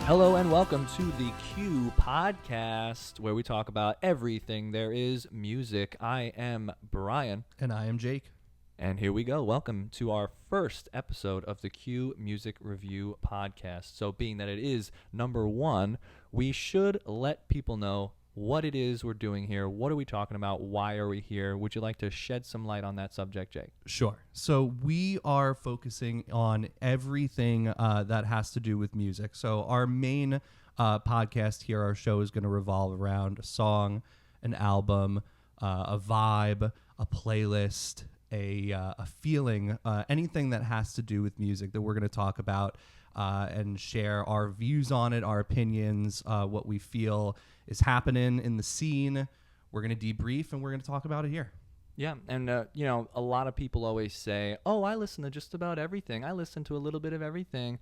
Hello and welcome to the Q podcast, where we talk about everything there is music. I am Brian. And I am Jake. And here we go. Welcome to our first episode of the Q Music Review podcast. So being that it is number one, we should let people know what it is we're doing here. What are we talking about? Why are we here? Would you like to shed some light on that subject, Jake? Sure. So we are focusing on everything that has to do with music. So our main podcast here, our show is going to revolve around a song, an album, a vibe, a playlist, a feeling, anything that has to do with music that we're going to talk about and share our views on it, our opinions, what we feel is happening in the scene. We're going to debrief and we're going to talk about it here. Yeah, and a lot of people always say, oh, I listen to just about everything. I listen to a little bit of everything.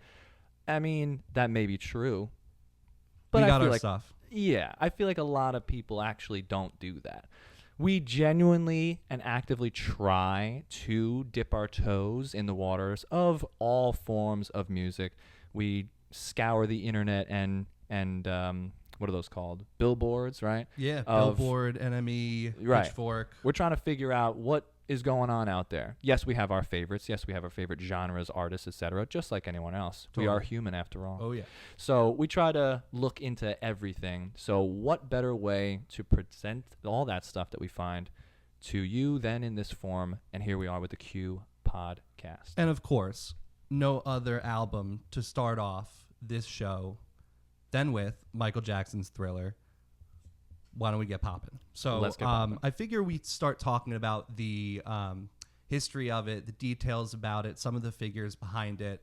I mean, that may be true. But we got I feel our like, stuff. Yeah, I feel like a lot of people actually don't do that. We genuinely and actively try to dip our toes in the waters of all forms of music. We scour the internet and what are those called? Billboards, right? Yeah, Billboard, NME, right. Pitchfork. We're trying to figure out what is going on out there. Yes, we have our favorites. Yes, we have our favorite genres, artists, etc., just like anyone else. Totally. We are human after all. Oh, yeah. So we try to look into everything. So what better way to present all that stuff that we find to you than in this form? And here we are with the Q podcast. And of course, no other album to start off this show than with Micheal Jackson's Thriller. Why don't we get popping? So Let's get poppin'. I figure we start talking about the history of it, the details about it, some of the figures behind it,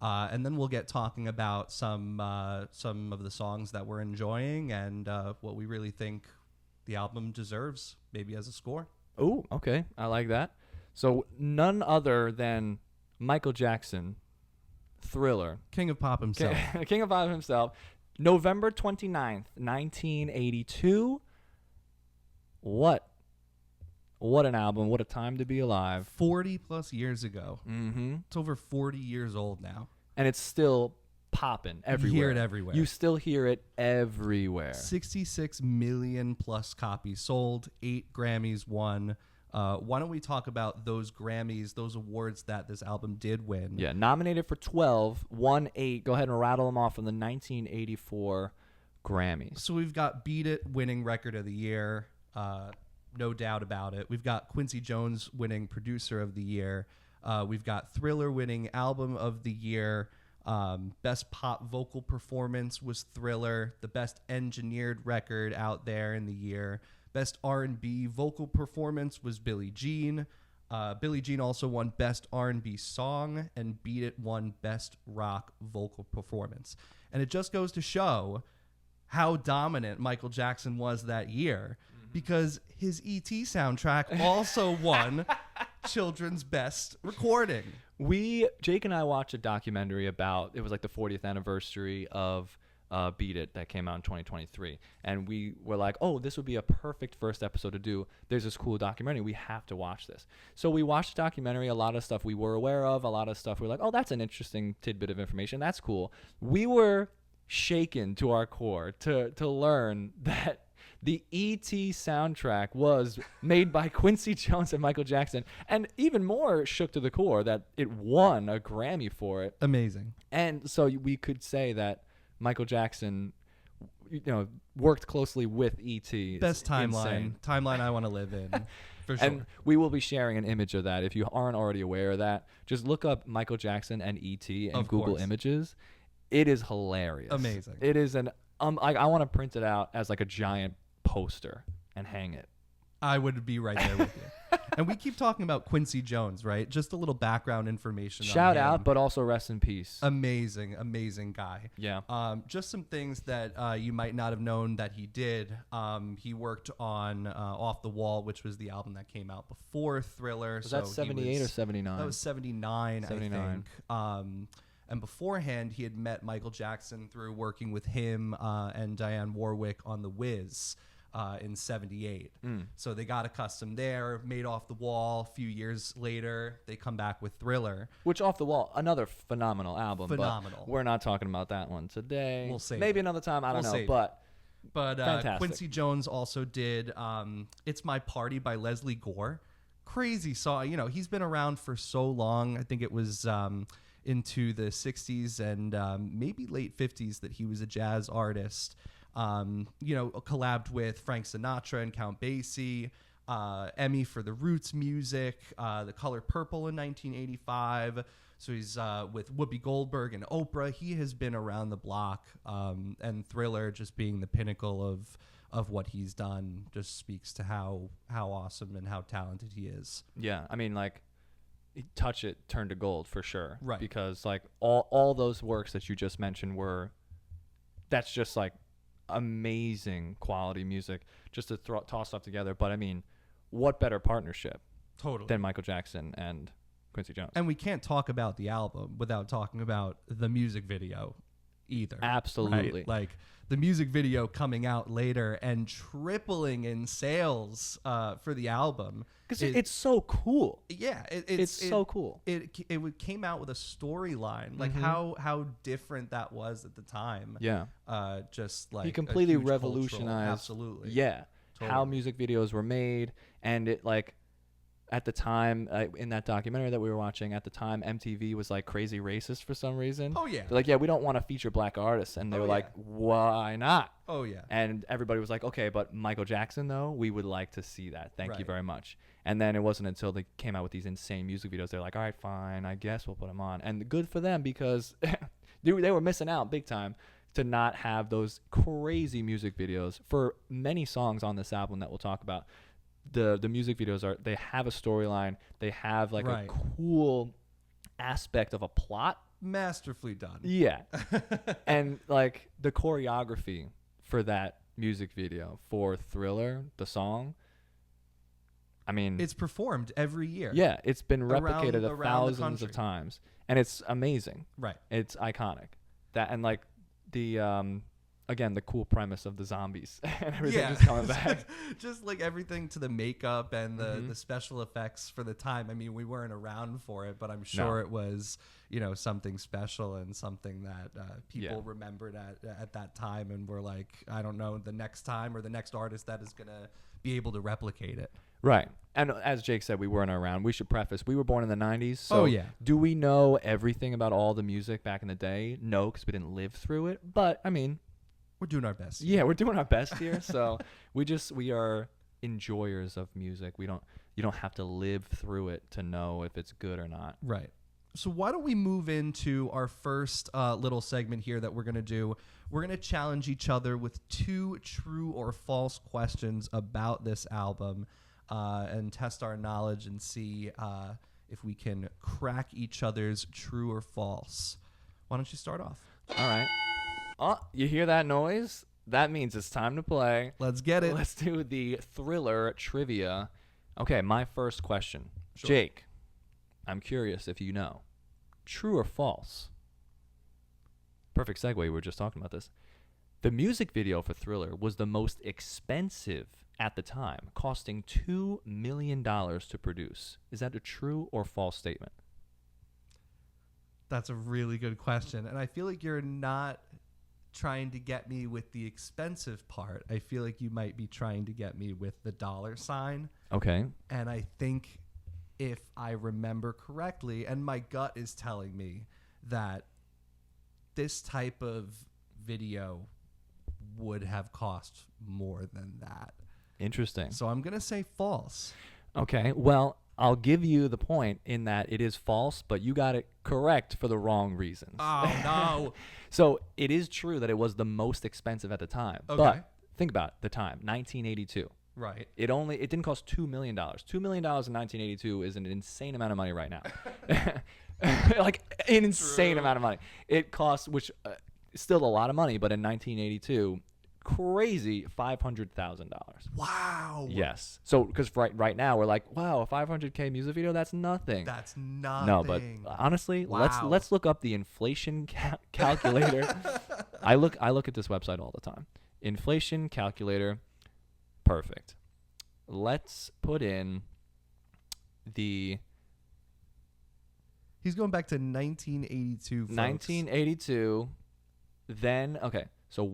and then we'll get talking about some of the songs that we're enjoying and what we really think the album deserves, maybe as a score. Oh, okay. I like that. So none other than Micheal Jackson, Thriller. King of Pop himself. King of Pop himself. November 29th, 1982. What an album. What a time to be alive. 40 plus years ago. Mm-hmm. It's over 40 years old now. And it's still popping everywhere. You hear it everywhere. You still hear it everywhere. 66 million plus copies sold, 8 Grammys won. Why don't we talk about those Grammys, those awards that this album did win? Yeah, nominated for 12, won 8. Go ahead and rattle them off from the 1984 Grammys. So we've got Beat It winning Record of the Year, no doubt about it. We've got Quincy Jones winning Producer of the Year. We've got Thriller winning Album of the Year. Best Pop Vocal Performance was Thriller. The Best Engineered Record out there in the year. Best R&B Vocal Performance was Billie Jean. Billie Jean also won Best R&B Song, and Beat It won Best Rock Vocal Performance. And it just goes to show how dominant Micheal Jackson was that year, because his E.T. soundtrack also won Children's Best Recording. Jake and I watched a documentary about, it was like the 40th anniversary of Beat It that came out in 2023, and we were like, oh, this would be a perfect first episode to do. There's this cool documentary, we have to watch this. So we watched the documentary. A lot of stuff we were aware of, a lot of stuff we were like, oh, that's an interesting tidbit of information, that's cool. We were shaken to our core to learn that the E.T. soundtrack was made by Quincy Jones and Micheal Jackson, and even more shook to the core that it won a Grammy for it. Amazing. And so we could say that Micheal Jackson, worked closely with E.T. Best timeline I want to live in, for sure. And we will be sharing an image of that. If you aren't already aware of that, just look up Micheal Jackson and E.T. and Google Images. It is hilarious. Amazing. It is I want to print it out as like a giant poster and hang it. I would be right there with you. And we keep talking about Quincy Jones, right? Just a little background information. Shout on him. out, but also rest in peace. Amazing guy. Yeah. Just some things that you might not have known that he did. He worked on Off the Wall, which was the album that came out before Thriller. Was that 78 or 79? That was 79, 79. I think. And beforehand, he had met Micheal Jackson through working with him and Dionne Warwick on The Wiz. in 78. So they got accustomed there, made Off the Wall. A few years later, they come back with Thriller. Which, Off the Wall, another phenomenal album. Phenomenal. But we're not talking about that one today. We'll save Maybe it. another time. I don't know. Save But But Quincy Jones also did It's My Party by Leslie Gore. Crazy song. You know, he's been around for so long. I think it was into the 60s and maybe late 50s that he was a jazz artist. You know, collabed with Frank Sinatra and Count Basie. Emmy for the Roots music. The Color Purple in 1985. So he's with Whoopi Goldberg and Oprah. He has been around the block, and Thriller just being the pinnacle of what he's done just speaks to how awesome and how talented he is. Yeah, I mean, like, Touch It turned to gold for sure. Right. Because, like, all those works that you just mentioned that's just, like, amazing quality music just to toss stuff together. But, I mean, what better partnership than Micheal Jackson and Quincy Jones? And we can't talk about the album without talking about the music video either. Absolutely. Right? Like, the music video coming out later and tripling in sales for the album. Because it's so cool. Yeah. It's so cool. It came out with a storyline. Like, how different that was at the time. Yeah. Just like he completely a huge revolutionized. Absolutely. Yeah. Totally. How music videos were made. And it, like, at the time, in that documentary that we were watching, at the time, MTV was, like, crazy racist for some reason. Oh, yeah. They're like, yeah, we don't want to feature black artists. And they were like, why not? Oh, yeah. And everybody was like, okay, but Micheal Jackson, though, we would like to see that. Thank you Right. very much. And then it wasn't until they came out with these insane music videos, they're like, all right, fine, I guess we'll put them on. And good for them, because they were missing out big time to not have those crazy music videos for many songs on this album that we'll talk about. The music videos they have a storyline, they have, like, Right. a cool aspect of a plot. Masterfully done. Yeah. And, like, the choreography for that music video for Thriller, the song, I mean, It's performed every year. yeah, it's been replicated around the thousands of country. times, and it's amazing. Right. It's iconic. That, and, like, the again, the cool premise of the zombies and everything just coming back. Just like everything to the makeup and the special effects for the time. I mean, we weren't around for it, but I'm sure it was, you know, something special and something that people remembered at that time and were like, I don't know, the next time or the next artist that is going to be able to replicate it. Right. And as Jake said, we weren't around. We should preface, we were born in the 90s. So do we know everything about all the music back in the day? No, because we didn't live through it. But, I mean, we're doing our best. Yeah, we're doing our best here. So we are enjoyers of music. You don't have to live through it to know if it's good or not. Right. So why don't we move into our first little segment here that we're going to do. We're going to challenge each other with 2 true or false questions about this album and test our knowledge and see if we can crack each other's true or false. Why don't you start off? All right. Oh, you hear that noise? That means it's time to play. Let's get it. Let's do the Thriller trivia. Okay, my first question. Sure. Jake, I'm curious if you know. True or false? Perfect segue. We were just talking about this. The music video for Thriller was the most expensive at the time, costing $2 million to produce. Is that a true or false statement? That's a really good question. And I feel like you're not trying to get me with the expensive part. I feel like you might be trying to get me with the dollar sign. Okay. And I think if I remember correctly, and my gut is telling me that this type of video would have cost more than that. Interesting. So I'm going to say false. Okay. Well, I'll give you the point in that it is false, but you got it correct for the wrong reasons. Oh, no. So it is true that it was the most expensive at the time. Okay. But think about the time, 1982. Right. It didn't cost $2 million. $2 million in 1982 is an insane amount of money right now. Like, an insane amount of money. It costs, which is still a lot of money, but in 1982, crazy $500,000. Wow. Yes. So, because right now we're like, wow, a $500K music video, that's nothing. That's nothing. No, but honestly, Wow. let's look up the inflation calculator. I look at this website all the time. Inflation calculator. Perfect. Let's put in the He's going back to 1982, folks. 1982. Then, okay, so $1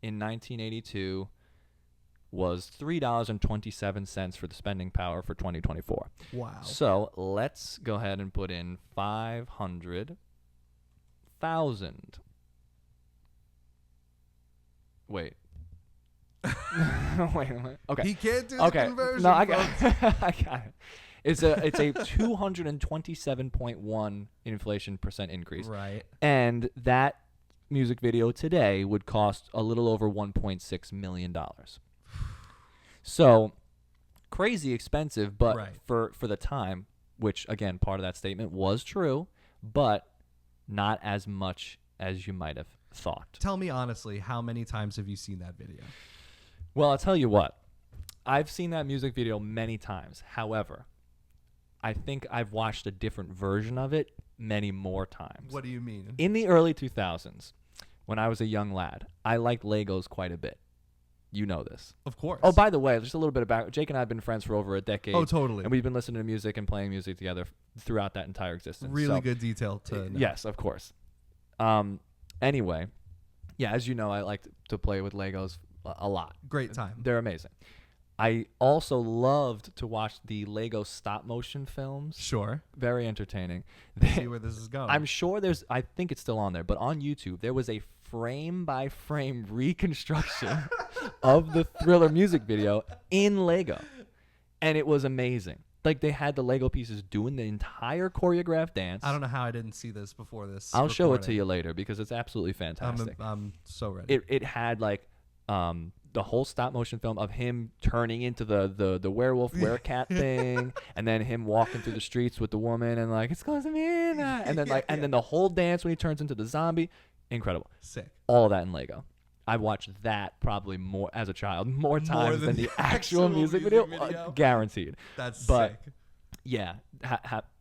in 1982 was $3.27 for the spending power for 2024. Wow. So let's go ahead and put in 500,000. Wait. Wait a minute. Okay. He can't do the conversion. No, I got I got it. It's a 227.1 inflation percent increase. Right. And that music video today would cost a little over $1.6 million. So crazy expensive, but Right. for the time, which again, part of that statement was true, but not as much as you might have thought. Tell me honestly, how many times have you seen that video? Well, I'll tell you what. I've seen that music video many times. However, I think I've watched a different version of it many more times. What do you mean? In the early 2000s, when I was a young lad, I liked Legos quite a bit. You know this. Of course. Oh, by the way, just a little bit about Jake and I have been friends for over a decade. Oh, totally. And we've been listening to music and playing music together throughout that entire existence. Really So, good detail to know. yes, of course. Anyway, yeah, as you know, I like to play with Legos a lot. Great time. They're amazing. I also loved to watch the Lego stop motion films. Sure. Very entertaining. See where this is going. I'm sure I think it's still on there, but on YouTube, there was a frame by frame reconstruction of the Thriller music video in Lego. And it was amazing. Like, they had the Lego pieces doing the entire choreographed dance. I don't know how I didn't see this before this. I'll show it to recording. you later because it's absolutely fantastic. I'm so ready. It had like the whole stop motion film of him turning into the werewolf werecat thing, and then him walking through the streets with the woman and like it's close to me, and then and then the whole dance when he turns into the zombie. Incredible. Sick. All of that in Lego. I watched that probably more as a child, more times than the actual music video. Guaranteed. That's but sick. Yeah.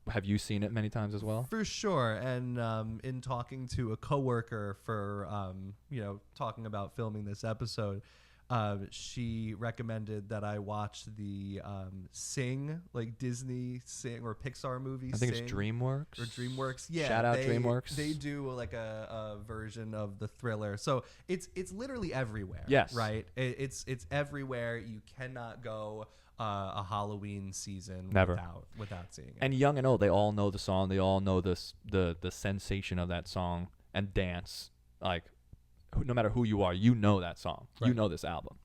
Have you seen it many times as well? For sure. And in talking to a coworker for talking about filming this episode, she recommended that I watch the Sing, like Disney Sing or Pixar movie. I think Sing, it's DreamWorks. or DreamWorks. Yeah, Shout out DreamWorks. They do like a version of the Thriller, so it's literally everywhere. Yes, right. It's everywhere. You cannot go a Halloween season Never without seeing it. And young and old, they all know the song. They all know the sensation of that song and dance. Like, no matter who you are, you know that song. Right. You know this album.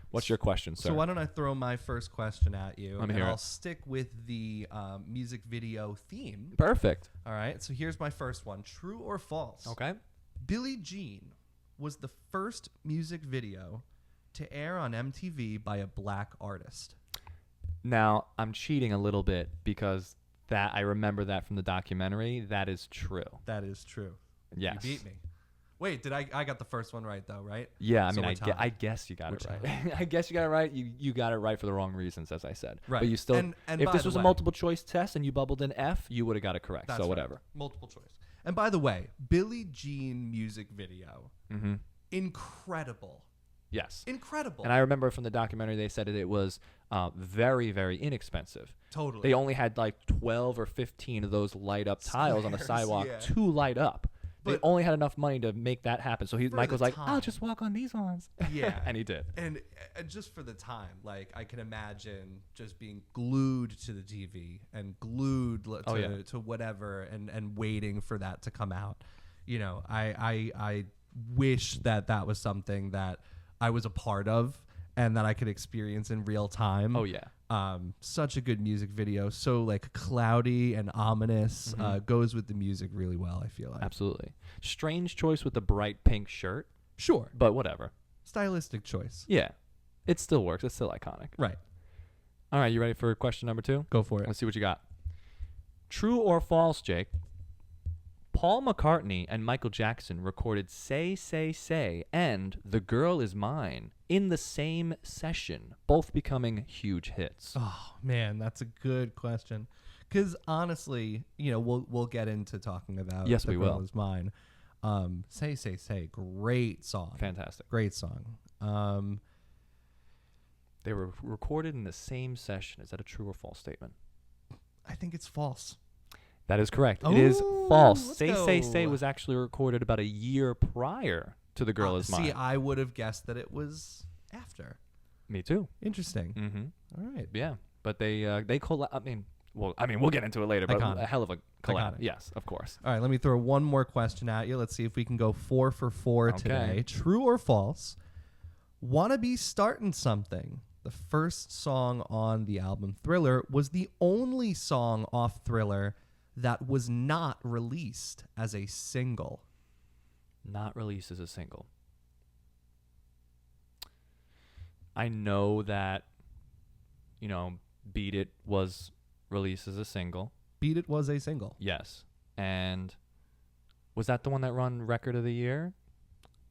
What's your question, sir? So why don't I throw my first question at you? Let me hear I'll it. stick with the music video theme. Perfect. All right. So here's my first one. True or false? Okay. Billie Jean was the first music video to air on MTV by a black artist. Now, I'm cheating a little bit because I remember that from the documentary. That is true. That is true. Yes. You beat me. Wait, I got the first one right though, right? Yeah, I So mean, we're I guess you got We're it right. I guess you got it right. You got it right for the wrong reasons, as I said. Right. But you still, And if by this the was a way- multiple choice test and you bubbled in F, you would have got it correct. That's So right. whatever. Multiple choice. And by the way, Billie Jean music video, Mm-hmm. incredible. Yes. Incredible. And I remember from the documentary they said it was very, very inexpensive. Totally. They only had like 12 or 15 of those light up tiles on the Squares, sidewalk yeah. to light up. They But- only had enough money to make that happen. So For Mike was the like, I'll time. just walk on these ones. Yeah. And he did. And just for the time, like I can imagine just being glued to the TV and glued to whatever and waiting for that to come out. You know, I wish that was something that I was a part of and that I could experience in real time. Oh, yeah. Such a good music video. So like cloudy and ominous, goes with the music really well, I feel like. Absolutely. Strange choice with the bright pink shirt, Sure. but whatever. Stylistic choice. Yeah. It still works. It's still iconic. Right. All right. You ready for question number 2? Go for it. Let's see what you got. True or false, Jake? Paul McCartney and Michael Jackson recorded Say, Say, Say and The Girl Is Mine in the same session, both becoming huge hits. Oh man, that's a good question. Because honestly, we'll get into talking about Yes, The we Girl will. Is Mine. Say, Say, Say, great song. Fantastic. Great song. They were recorded in the same session. Is that a true or false statement? I think it's false. That is correct. It is false. Let's Say go. was actually recorded about a year prior to The Girl Is Mine. See, I would have guessed that it was after. Me too. Interesting. Mm-hmm. All right. Yeah, but they I mean, we'll get into it later. But Iconic. a hell of a collab. Iconic. Yes, of course. All right, let me throw one more question at you. Let's see if we can go 4 for 4 Okay. today. True or false? Wanna Be Startin' Something, the first song on the album Thriller, was the only song off Thriller that was not released as a single. Not released as a single. I know that, Beat It was released as a single. Beat It was a single. Yes. And was that the one that won Record of the Year?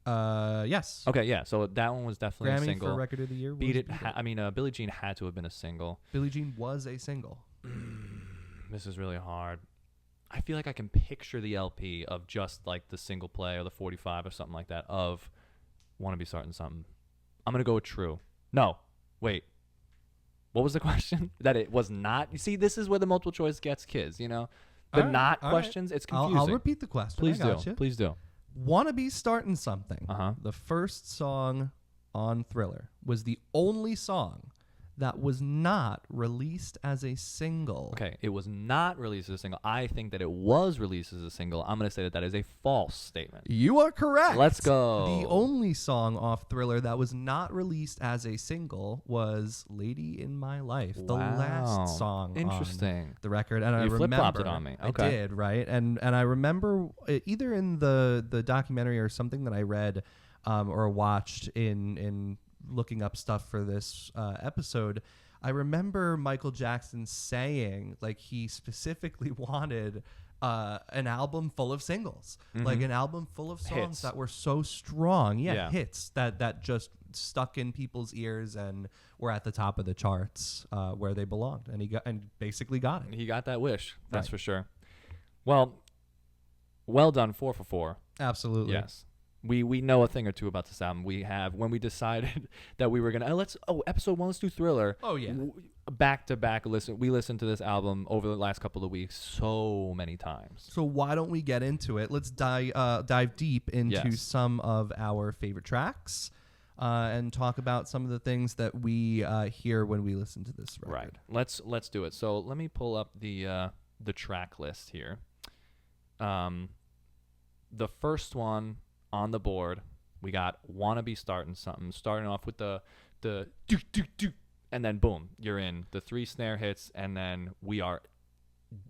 Yes. Okay, yeah. So that one was definitely a Grammy single. for Record of the Year. Beat was It. Billie Jean had to have been a single. Billie Jean was a single. This is really hard. I feel like I can picture the LP of just like the single play or the 45 or something like that of Wanna Be Starting Something. I'm going to go with true. No. Wait. What was the question? That it was not. You see, this is where the multiple choice gets kids, The All right, questions, it's confusing. I'll repeat the question. Please I got do. you. Please do. Wanna Be Startin' Something, Uh-huh. the first song on Thriller, was the only song that was not released as a single. Okay, it was not released as a single. I think that it was released as a single. I'm going to say that is a false statement. You are correct. Let's go. The only song off Thriller that was not released as a single was Lady in My Life, the Wow. last song Interesting. on the record. And I You flip-flopped remember it on me. I Okay. did, right? And I remember either in the documentary or something that I read or watched in looking up stuff for this episode, I remember Micheal Jackson saying like he specifically wanted an album full of singles, like an album full of songs Hits. that were so strong, Yeah. hits that just stuck in people's ears and were at the top of the charts where they belonged, and basically got it. He got that wish. That's Right. for sure. Well done. 4 for 4. Absolutely. Yes. We know a thing or two about this album. We have, when we decided that we were gonna episode 1, let's do Thriller. Oh, yeah. Back to back we listened to this album over the last couple of weeks so many times. So why don't we get into it? Let's dive deep into Yes. some of our favorite tracks and talk about some of the things that we hear when we listen to this record. Right. Let's do it. So let me pull up the track list here. The first one on the board, we got Wanna Be Starting Something, starting off with the do do do, and then boom, you're in. The 3 snare hits, and then we are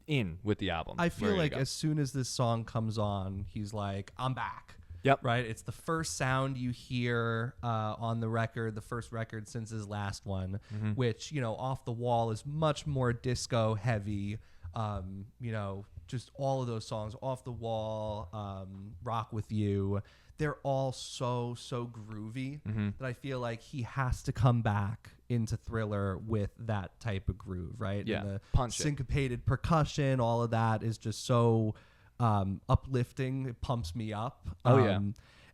in with the album. I feel Ready to like go. as soon as this song comes on, he's like, I'm back. Yep. Right? It's the first sound you hear on the record, the first record since his last one, which, Off the Wall is much more disco heavy. Just all of those songs, Off the Wall, Rock With You, they're all so groovy that I feel like he has to come back into Thriller with that type of groove, right? Yeah, And the punch it. syncopated percussion, all of that is just so uplifting. It pumps me up. Oh, yeah.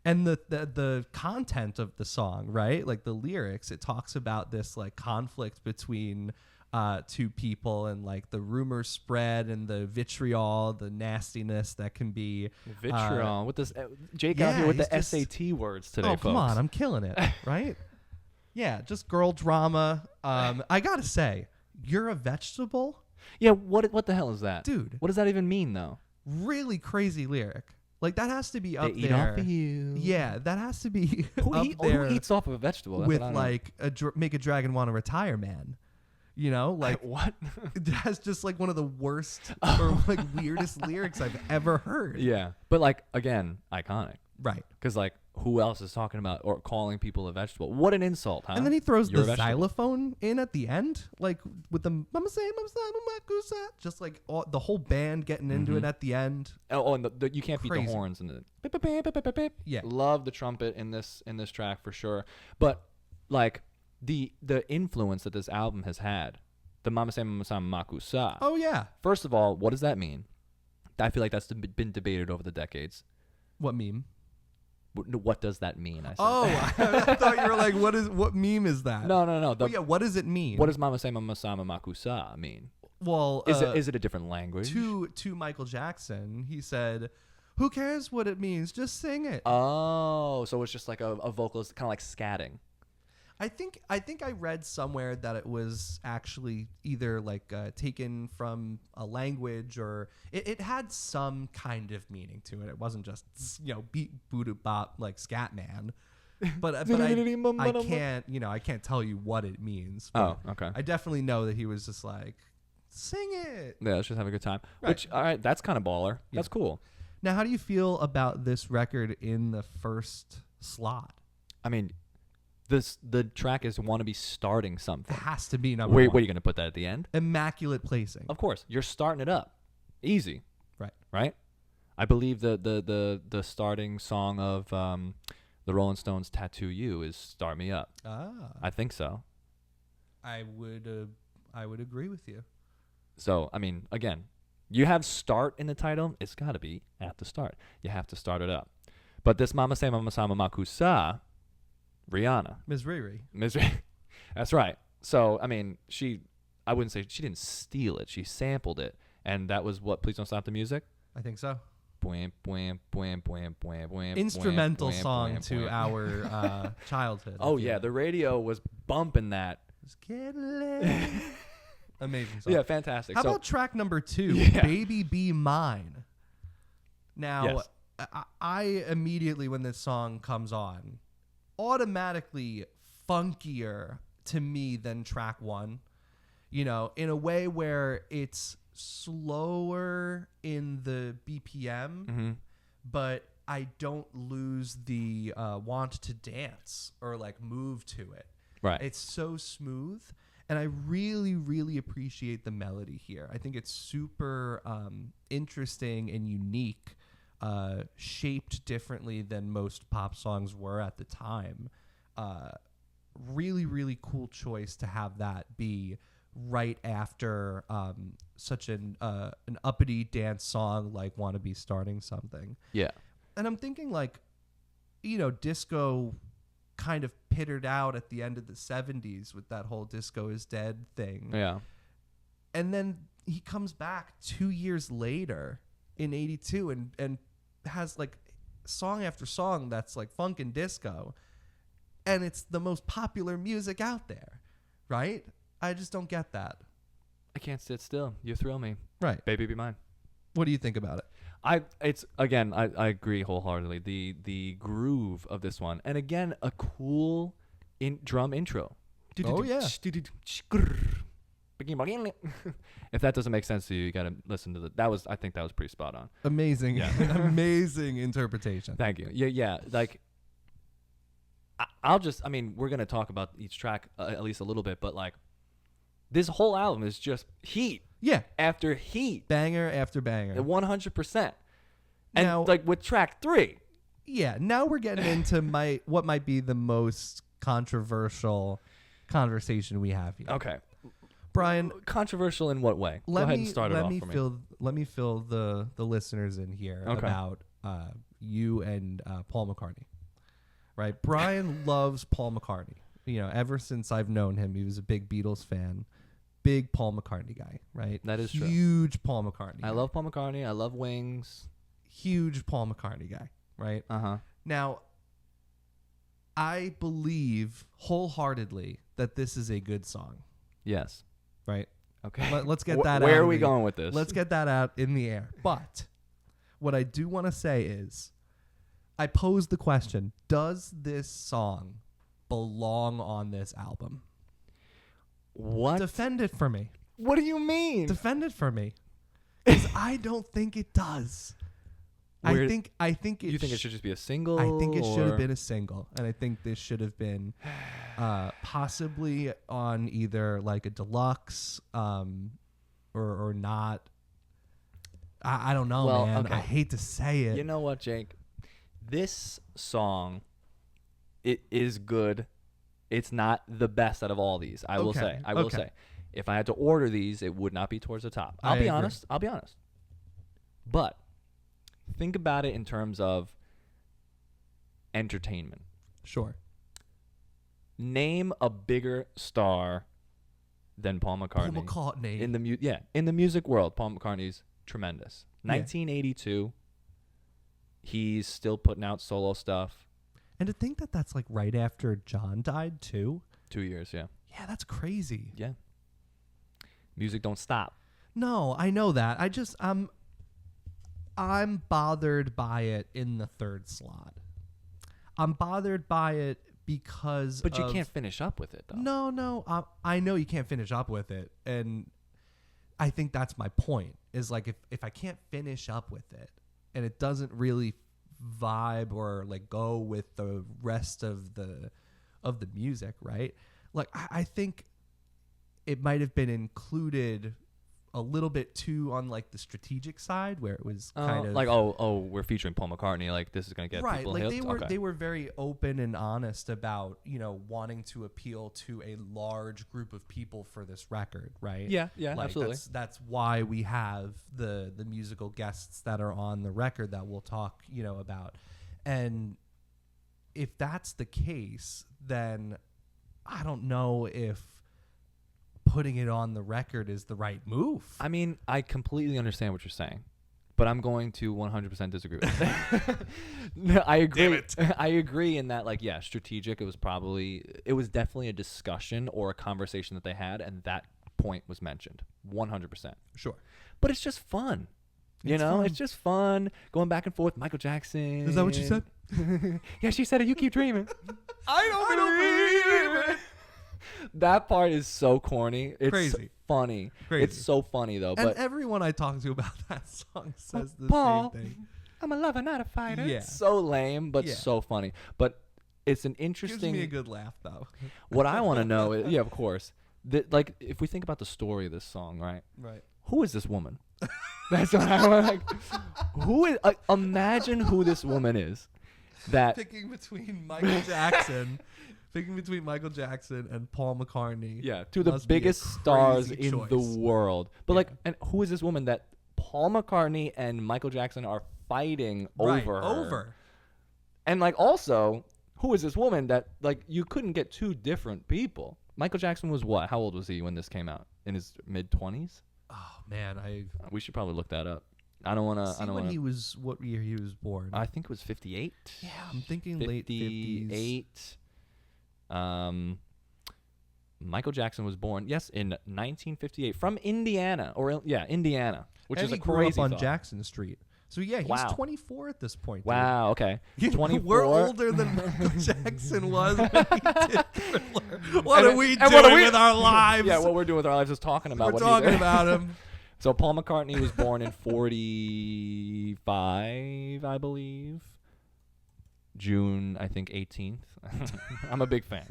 And the content of the song, right? Like the lyrics, it talks about this like conflict between two people and like the rumors spread and the vitriol, the nastiness that can be Vitriol with this Jake out here with he's the just- SAT words today, oh, folks. come on, I'm killing it, right? Yeah, just girl drama. I gotta say, You're a Vegetable, Yeah, what the hell is that? dude. What does that even mean though? Really crazy lyric. Like that has to be up They eat there. off of you. Yeah, that has to be Who, up there who eats off of a vegetable? That's with what I don't know. like make a dragon want to retire, man. Like what? that's just like one of the worst or like weirdest lyrics I've ever heard. Yeah, but like again, iconic. Right. Because like, who else is talking about or calling people a vegetable? What an insult, huh? And then he throws You're a the vegetable. xylophone in at the end, like with the mama say, mama say, mama kusa, just like the whole band getting into it at the end. Oh, and you can't beat Crazy. the horns and the beep, beep, beep, beep, beep, beep. Yeah. Love the trumpet in this track for sure. But like the influence that this album has had, the Mama Say Mama Sama Makusa. Oh yeah. First of all, what does that mean? I feel like that's been debated over the decades. What meme? What does that mean? I said. Oh, I thought you were like, what meme is that? No. Oh, yeah, what does it mean? What does Mama Say Mama Sama Makusa mean? Well, Is it a different language? to Micheal Jackson, he said, "Who cares what it means? Just sing it." Oh, so it's just like a vocalist, kind of like scatting. I think I read somewhere that it was actually either like taken from a language, or it had some kind of meaning to it. It wasn't just beat boo bop like scat man. But I can't tell you what it means. Oh, okay. I definitely know that he was just like, sing it. Yeah, let's just have a good time. Right. Which, all right, that's kind of baller. Yeah. That's cool. Now, how do you feel about this record in the first slot? I mean, the track is "Want to Be Starting It Something." has to be number Wait, one. what are you gonna put that at the end? Immaculate placing. Of course, you're starting it up, easy. Right. Right. I believe the starting song of the Rolling Stones' "Tattoo You" is "Start Me Up." I think so. I would agree with you. So I mean, again, you have "start" in the title. It's got to be at the start. You have to start it up. But this "Mama Say Mama Sama Makusa," Rihanna. Ms. Riri. Misery. That's right. So, I mean, I wouldn't say she didn't steal it. She sampled it. And that was what, Please Don't Stop the Music? I think so. Bwam, bwam, bwam, bwam, bwam, bwam, Instrumental bwam, song bwam, to bwam. our childhood. Oh, yeah. The radio was bumping that. Just getting lit. Amazing song. Yeah, fantastic. How So, about track number 2, Yeah. Baby Be Mine? Now, Yes. I immediately, when this song comes on, automatically funkier to me than track 1, in a way where it's slower in the BPM, Mhm. but I don't lose the want to dance or like move to it. Right. It's so smooth, and I really, really appreciate the melody here. I think it's super interesting and unique, shaped differently than most pop songs were at the time. Really, really cool choice to have that be right after such an uppity dance song like "Wanna Be Starting Something." Yeah. And I'm thinking like, disco kind of pittered out at the end of the 70s with that whole "disco is dead" thing. Yeah. And then he comes back 2 years later in 82 and has like song after song that's like funk and disco. And it's the most popular music out there, right? I just don't get that. I can't sit still. You thrill me. Right. Baby Be Mine. What do you think about it? I agree wholeheartedly. The groove of this one, and again, a cool drum intro. Oh, yeah. If that doesn't make sense to you, you gotta listen to I think that was pretty spot on. Amazing. Yeah. Amazing interpretation. Thank you. Yeah. Like, we're gonna talk about each track at least a little bit, but like, this whole album is just heat Yeah. after heat, Banger after banger. 100%. And Now- like with track 3. Yeah, now we're getting into what might be the most controversial conversation we have here. Okay. Brian, Controversial in what way? Go ahead and start it off for me. Let me fill the listeners in here Okay. about you and Paul McCartney. Right? Brian loves Paul McCartney. Ever since I've known him, he was a big Beatles fan, big Paul McCartney guy, right? That is true. Huge Paul McCartney. I love Paul McCartney. I love Wings. Huge Paul McCartney guy, right? Uh-huh. Now, I believe wholeheartedly that this is a good song, Yes. right? Okay. Let's get that out. Where are of we the- going with this? Let's get that out in the air. But what I do want to say is, I pose the question, does this song belong on this album? What? Defend it for me. What do you mean? Defend it for me. Because I don't think it does. Where- I think it You think it should just be a single? I think it should have or- been a single, and I think this should have been possibly on either like a deluxe or not. I don't know, Well, man. okay. I hate to say it. You know what, Jake? This song, it is good. It's not the best out of all these. I will Okay, say. I will okay. say. If I had to order these, it would not be towards the top. I I'll be agree. honest. But think about it in terms of entertainment. Sure. Name a bigger star than Paul McCartney. Paul McCartney. In the music world, Paul McCartney's tremendous. Yeah. 1982, he's still putting out solo stuff. And to think that that's like right after John died too. 2 years, yeah. Yeah, that's crazy. Yeah. Music don't stop. No, I know that. I'm bothered by it in the third slot. I'm bothered by it because But you can't finish up with it, though. No. I know you can't finish up with it. And I think that's my point, is like if I can't finish up with it and it doesn't really vibe or like go with the rest of the music, right? Like I think it might have been included a little bit too on like the strategic side, where it was kind of like we're featuring Paul McCartney, like this is gonna get right. people Like hit. they were very open and honest about wanting to appeal to a large group of people for this record, right? Yeah, like absolutely. That's why we have the musical guests that are on the record that we'll talk about, and if that's the case, then I don't know if putting it on the record is the right move. I mean, I completely understand what you're saying, but I'm going to 100% disagree with that. No, I agree. Damn it. I agree in that, like, yeah, strategic. It was definitely a discussion or a conversation that they had, and that point was mentioned 100%. Sure. But it's just fun. It's just fun going back and forth. Michael Jackson. Is that what you said? Yeah, she said it. You keep dreaming. I don't believe it. That part is so corny. It's crazy. Funny. Crazy. It's so funny though. And but everyone I talk to about that song says the Paul, same thing. I'm a lover, not a fighter. Yeah. It's so lame, but Yeah. so funny. But it's an Gives interesting. me a good laugh though. What I want to know is, yeah, of course. Like, if we think about the story of this song, right? Right. Who is this woman? That's what I want. Like, who is? Imagine who this woman is. That Picking between Michael Jackson and Paul McCartney. Yeah, two of the must be a biggest stars crazy in choice. the world. But Yeah. like, and who is this woman that Paul McCartney and Michael Jackson are fighting over her? Over. And like, also, who is this woman that like you couldn't get two different people? Michael Jackson was what? How old was he when this came out? In his mid-20s? Oh man, We should probably look that up. I don't want to. I don't want to. What year he was born? I think it was 58. Yeah, I'm thinking late 50s. 58. Michael Jackson was born, yes, in 1958 from Indiana, Indiana, which and is he a grew crazy up on thought. Jackson Street. So yeah, he's Wow. 24 at this point. Dude. Wow. Okay. 24. We're older than Michael Jackson was when he did Thriller. What And are we and what are doing we- with our lives? Yeah, what we're doing with our lives is talking about We're what talking he did. about him. So Paul McCartney was born in 45, I believe. June, I think 18th. I'm a big fan.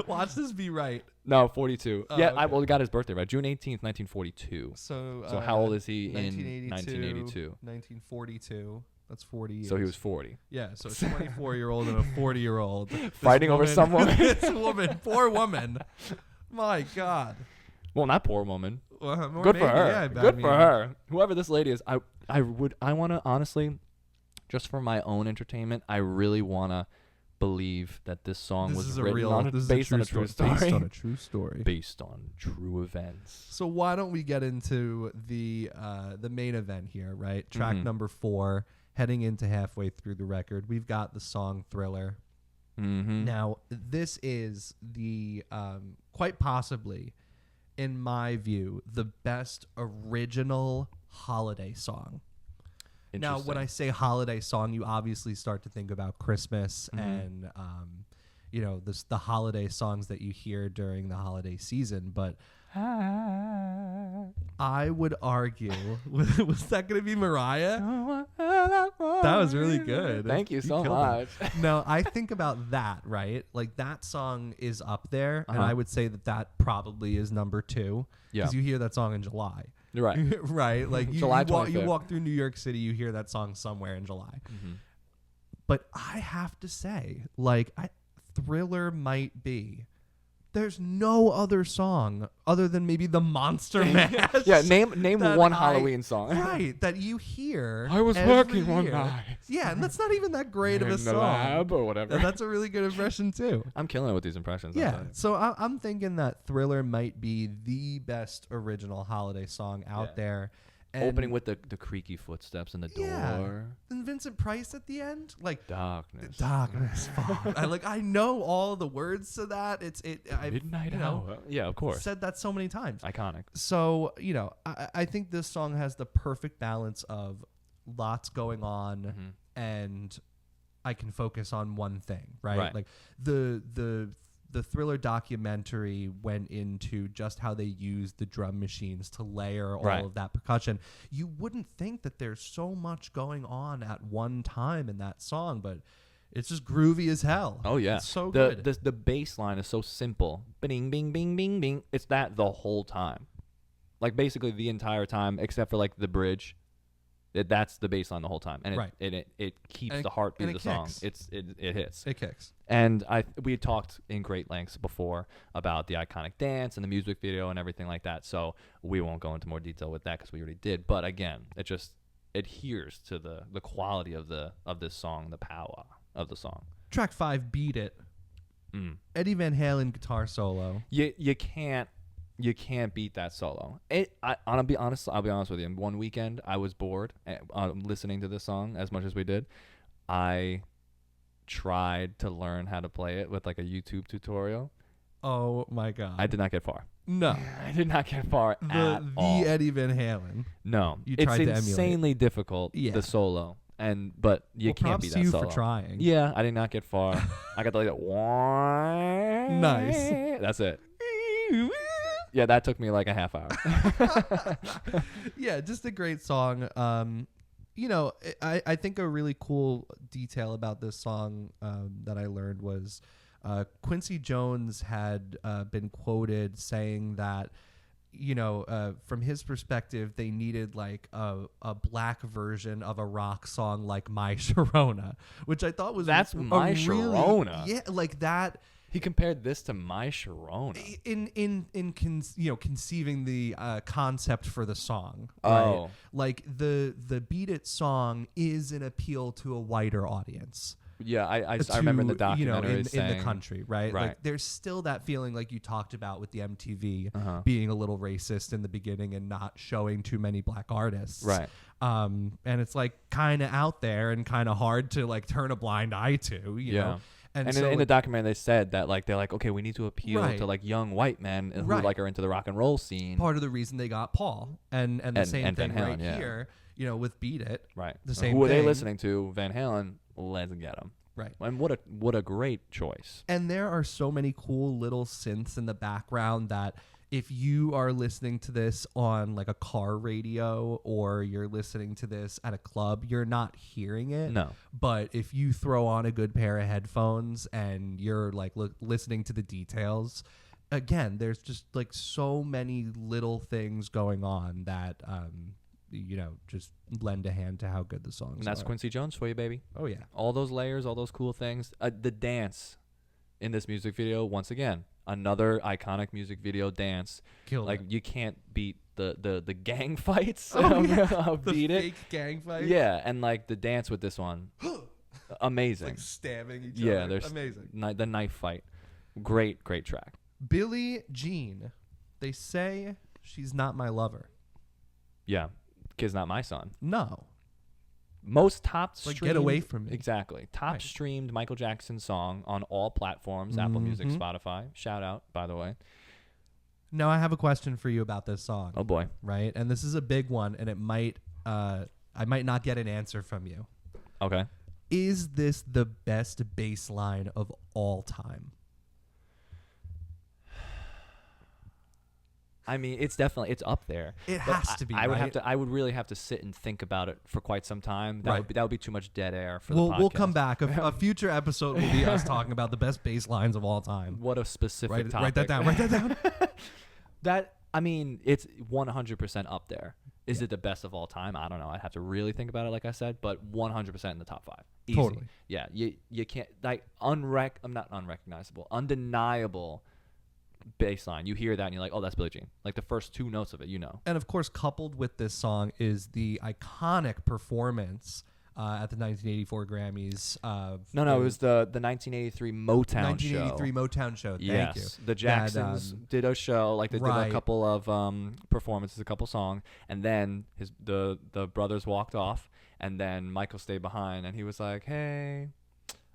Watch this be right. No, 42. Oh, yeah, okay. we got his birthday right. June 18th, 1942. So how old is he in 1982? 1942. That's 40 years. So he was 40. Yeah, so a 24-year-old and a 40-year-old. Fighting over someone. This woman, poor woman. My God. Well, not poor woman. Or Good maybe, for her. yeah, Good for her. Whoever this lady is, I want to honestly, just for my own entertainment, I really want to believe that this song This was is a written real, on this is based on a true story. Based on a true story. Based on true events. So why don't we get into the main event here, right? Track number 4, heading into halfway through the record. We've got the song Thriller. Mm-hmm. Now, this is the quite possibly, in my view, the best original holiday song. Now, when I say holiday song, you obviously start to think about Christmas and, the holiday songs that you hear during the holiday season. But I would argue, was that going to be Mariah? That was really good. Thank you so killed much. it. No, I think about that, right? Like that song is up there, and I would say that probably is number 2 because you hear that song in July. You're right. Right? Like you July walk through New York City, you hear that song somewhere in July. Mm-hmm. But I have to say, like, Thriller might be there's no other song other than maybe the Monster Mash. Yeah, name one Halloween song. Right, that you hear. I was every working one year. night. Yeah, and that's not even that great of a In the song. lab or whatever. And that's a really good impression too. I'm killing it with these impressions. Yeah, so I'm thinking that Thriller might be the best original holiday song out there. And opening with the creaky footsteps in the door. And Vincent Price at the end, like darkness. Fog. I know all the words to that. Midnight Hour. Yeah, of course. Said that so many times. Iconic. So I think this song has the perfect balance of lots going on and I can focus on one thing, right? Like the Thriller documentary went into just how they used the drum machines to layer all of that percussion. You wouldn't think that there's so much going on at one time in that song, but it's just groovy as hell. Oh yeah, it's so good. The bass line is so simple. Bing, bing, bing, bing, bing. It's that the whole time, like basically the entire time, except for like the bridge. That's the bass line the whole time, and it keeps the heartbeat of the song. It hits. It kicks. And we had talked in great lengths before about the iconic dance and the music video and everything like that. So we won't go into more detail with that because we already did. But again, it just adheres to the quality of this song, the power of the song. Track 5, Beat It. Eddie Van Halen guitar solo. You can't beat that solo. I'll be honest with you. One weekend, I was bored listening to this song as much as we did. I tried to learn how to play it with like a YouTube tutorial. Oh my god! I did not get far. No, I did not get far at all. The Eddie Van Halen. No, you tried to emulate. It's insanely difficult. Yeah. The solo. But you can't beat that you solo. For trying. Yeah, I did not get far. I got to like that. Nice. That's it. Yeah, that took me like a half hour. Yeah, just a great song. I think a really cool detail about this song that I learned was Quincy Jones had been quoted saying that, from his perspective, they needed like a black version of a rock song like My Sharona, which I thought was My Sharona. Yeah, like that. He compared this to My Sharona in conceiving the concept for the song. Oh, right? Like the Beat It song is an appeal to a wider audience. Yeah, I remember in the documentary in the country, right? Right. Like there's still that feeling like you talked about with the MTV being a little racist in the beginning and not showing too many black artists. Right. And it's like kind of out there and kind of hard to like turn a blind eye to, you know. And so in the documentary, they said that like they're like, okay, we need to appeal to like young white men who like are into the rock and roll scene. Part of the reason they got Paul and the same thing Van Halen, here, with Beat It, right? The same. Who are thing. they listening to? Van Halen. Let's get them. Right. And what a great choice. And there are so many cool little synths in the background that if you are listening to this on like a car radio or you're listening to this at a club, you're not hearing it. No. But if you throw on a good pair of headphones and you're like listening to the details, again, there's just like so many little things going on that, just lend a hand to how good the songs are. And that's Quincy Jones for you, baby. Oh, yeah. All those layers, all those cool things. The dance in this music video, once again, another iconic music video dance. Killed it. You can't beat the gang fights. The Beat fake it. gang fight. Yeah, and like the dance with this one, amazing. Like stabbing each yeah, other. there's amazing. The knife fight, great track. Billie Jean. They say she's not my lover. Yeah, kid's not my son. No. Most top streamed, get away from me. Exactly. Top streamed Micheal Jackson song on all platforms, Apple Music, Spotify. Shout out, by the way. Now I have a question for you about this song. Oh boy. Right? And this is a big one, and it might I might not get an answer from you. Okay. Is this the best bass line of all time? I mean, it's up there. It has to be. I would really have to sit and think about it for quite some time. That would be too much dead air for the podcast. We'll come back. A future episode will be us talking about the best bass lines of all time. What a specific topic. Write that down. Write that down. I mean, it's 100% up there. Is it the best of all time? I don't know. I'd have to really think about it, like I said, but 100% in the top 5. Easy. Totally. Yeah, you can't, like, not unrecognizable, undeniable bass line. You hear that and you're like, oh, that's Billie Jean. Like the first 2 notes of it, you know. And of course, coupled with this song is the iconic performance at the 1984 Grammys. No, it was the 1983 Motown 1983 show. Motown show. Thank Yes, you. the Jacksons did a show, like they did Right. a couple of performances, a couple songs, and then the brothers walked off, and then Michael stayed behind, and he was like, "Hey,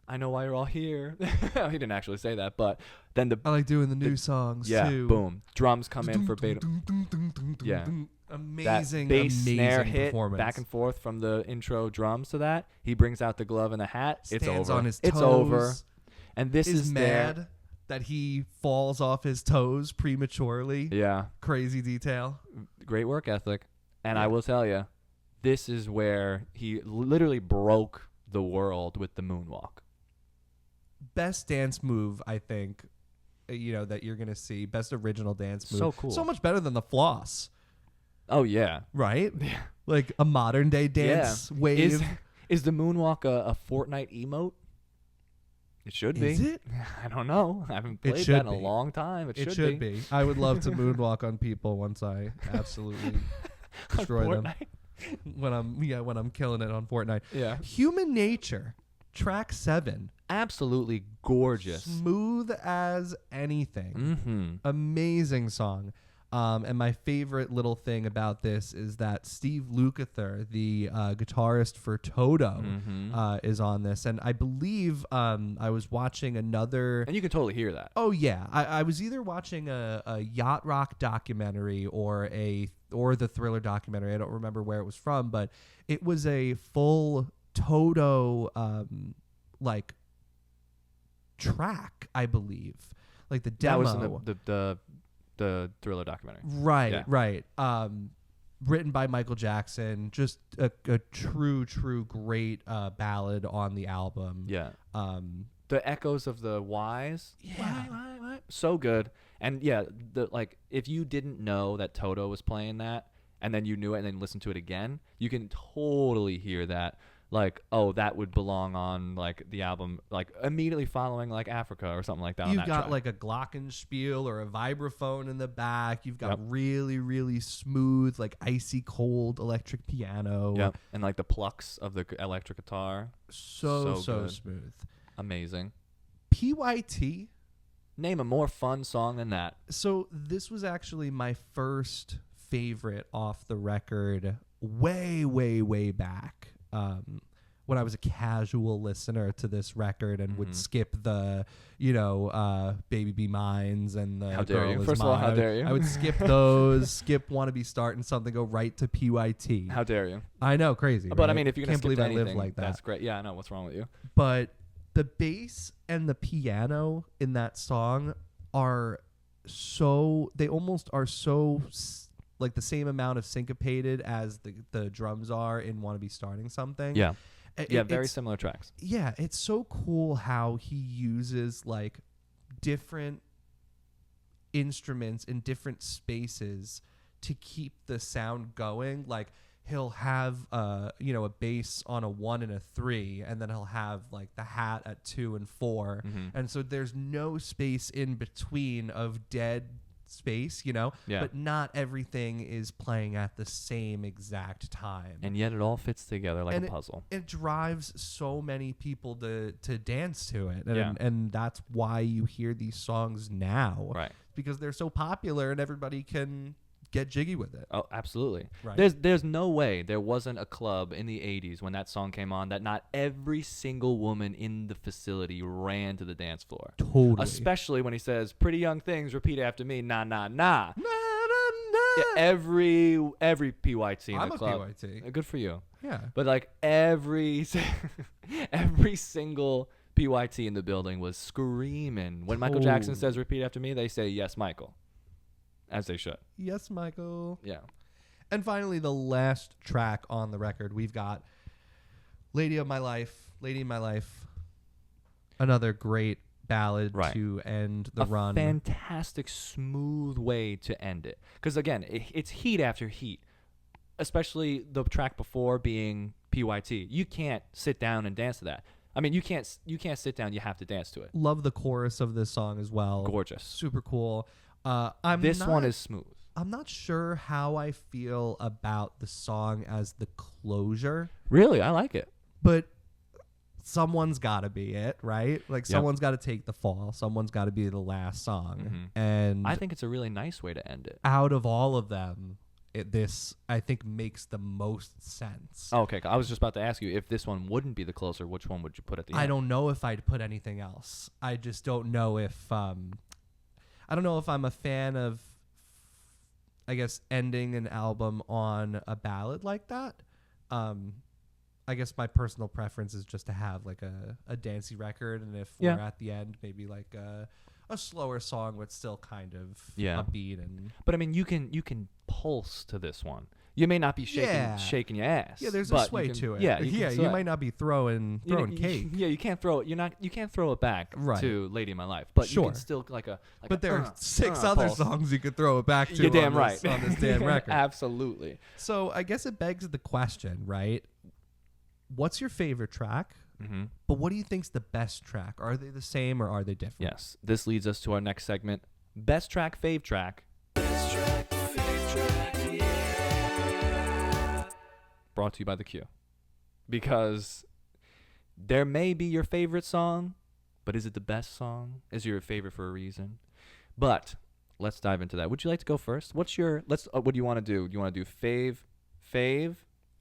I know why you're all here." He didn't actually say that, but then I like doing the new songs too. boom, drums come in for beta. Yeah. Amazing, that bass amazing snare hit performance. back and forth from the intro drums to that. He brings out the glove and the hat. It's Stands over. on his It's toes. over. And this is is mad there. that he falls off his toes prematurely. Yeah. Crazy detail. Great work ethic. And Yeah. I will tell you, this is where he literally broke the world with the moonwalk. Best dance move, I think, that you're going to see. Best original dance move. So cool. So much better than the floss, Oh, yeah. right? Yeah. Like a modern day dance wave. Is the moonwalk a Fortnite emote? It should be. Is it? I don't know. I haven't It played should that in a be. long time. It It should be. I would love to moonwalk on people once I absolutely destroy them. Fortnite? When I'm killing it on Fortnite. Yeah. Human Nature, track 7. Absolutely gorgeous. Smooth as anything. Mm-hmm. Amazing song. And my favorite little thing about this is that Steve Lukather, the guitarist for Toto, is on this. And I believe I was watching another... And you can totally hear that. Oh, yeah. I was either watching a yacht rock documentary or the Thriller documentary. I don't remember where it was from, but it was a full Toto track, I believe. Like the demo. That was in the Thriller documentary. Right, Yeah. right. Written by Micheal Jackson. Just a true great ballad on the album. Yeah. The echoes of the whys. Yeah. Why? So good. And yeah, if you didn't know that Toto was playing that, and then you knew it and then listened to it again, you can totally hear that. Like, oh, that would belong on like the album, like immediately following like Africa or something like that. You've on that got track. like a glockenspiel or a vibraphone in the back. You've got Yep. really, really smooth, like icy cold electric piano. yeah, and like the plucks of the electric guitar, So good. smooth. amazing. PYT. Name a more fun song than that. So this was actually my first favorite off the record way back. When I was a casual listener to this record and would skip the, Baby Be Mines and the How dare Girl you. Is First of all, Mine. how dare you. I would skip those, skip Wanna Be Starting Something, go right to PYT. How dare you? I know, crazy. But I right? mean, if you're gonna Can't skip believe I anything, live like that. that's great. Yeah, I know. What's wrong with you? But the bass and the piano in that song they almost are so like the same amount of syncopated as the drums are in Wanna Be Starting Something. Yeah. Very it's- similar tracks. Yeah, it's so cool how he uses like different instruments in different spaces to keep the sound going. Like he'll have a bass on a 1 and a 3, and then he'll have like the hat at 2 and 4, and so there's no space in between of dead space, Yeah. but not everything is playing at the same exact time. And yet it all fits together like And a puzzle. It drives so many people to dance to it, Yeah. and that's why you hear these songs now, Right. because they're so popular and everybody can get jiggy with it. Oh, absolutely. Right. There's no way there wasn't a club in the 80s when that song came on that not every single woman in the facility ran to the dance floor. Totally. Especially when he says, "Pretty young things, repeat after me, nah, nah, nah." Na, na, na. Yeah, every PYT in I'm the a club. PYT. Good for you. Yeah. But like every single PYT in the building was screaming. When Michael Jackson says "repeat after me," they say "Yes, Michael," as they should. Yes, Michael. Yeah. And finally, the last track on the record, we've got Lady in My Life. Another great ballad Right. to end the a run. fantastic, smooth way to end it. Because again, it's heat after heat. Especially the track before being PYT. You can't sit down and dance to that. I mean, you can't sit down. You have to dance to it. Love the chorus of this song as well. Gorgeous. Super cool. This one is smooth. I'm not sure how I feel about the song as the closure, Really, I like it. but someone's got to be it, right? Like someone's got to take the fall. Someone's got to be the last song. And I think it's a really nice way to end it. out of all of them, this I think makes the most sense. Okay, I was just about to ask you if this one wouldn't be the closer, which one would you put at the end? I don't know if I'd put anything else. I just don't know if I don't know if I'm a fan of, I guess, ending an album on a ballad like that. I guess my personal preference is just to have like a dancey record, and if we're at the end, maybe like a slower song but still kind of upbeat. And but I mean, you can pulse to this one. You may not be shaking your ass. Yeah, there's a sway to it. Yeah, you might not be throwing cake. You can't throw it. You can't throw it back to "Lady in My Life," but you can still but there are 6 other songs you could throw it back to. You're damn right on this damn record. Absolutely. So I guess it begs the question, right? What's your favorite track? Mm-hmm. But what do you think's the best track? Are they the same or are they different? Yes. This leads us to our next segment: best track, fave track. Best track, fave track, yeah. Brought to you by the Q. Because there may be your favorite song, but is it the best song? Is it your favorite for a reason? But let's dive into that. Would you like to go first? What do you want to do? Do you want to do fave,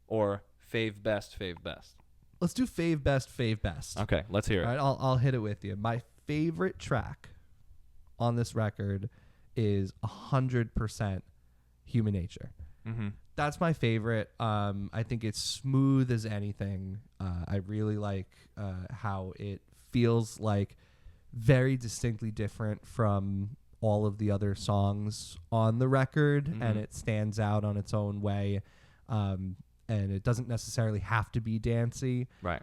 or fave best? Let's do fave best. Okay, let's hear it. All right, I'll hit it with you. My favorite track on this record is 100% Human Nature. Mm-hmm. That's my favorite. I think it's smooth as anything. I really like how it feels like very distinctly different from all of the other songs on the record, and it stands out on its own way. And it doesn't necessarily have to be dancey, right?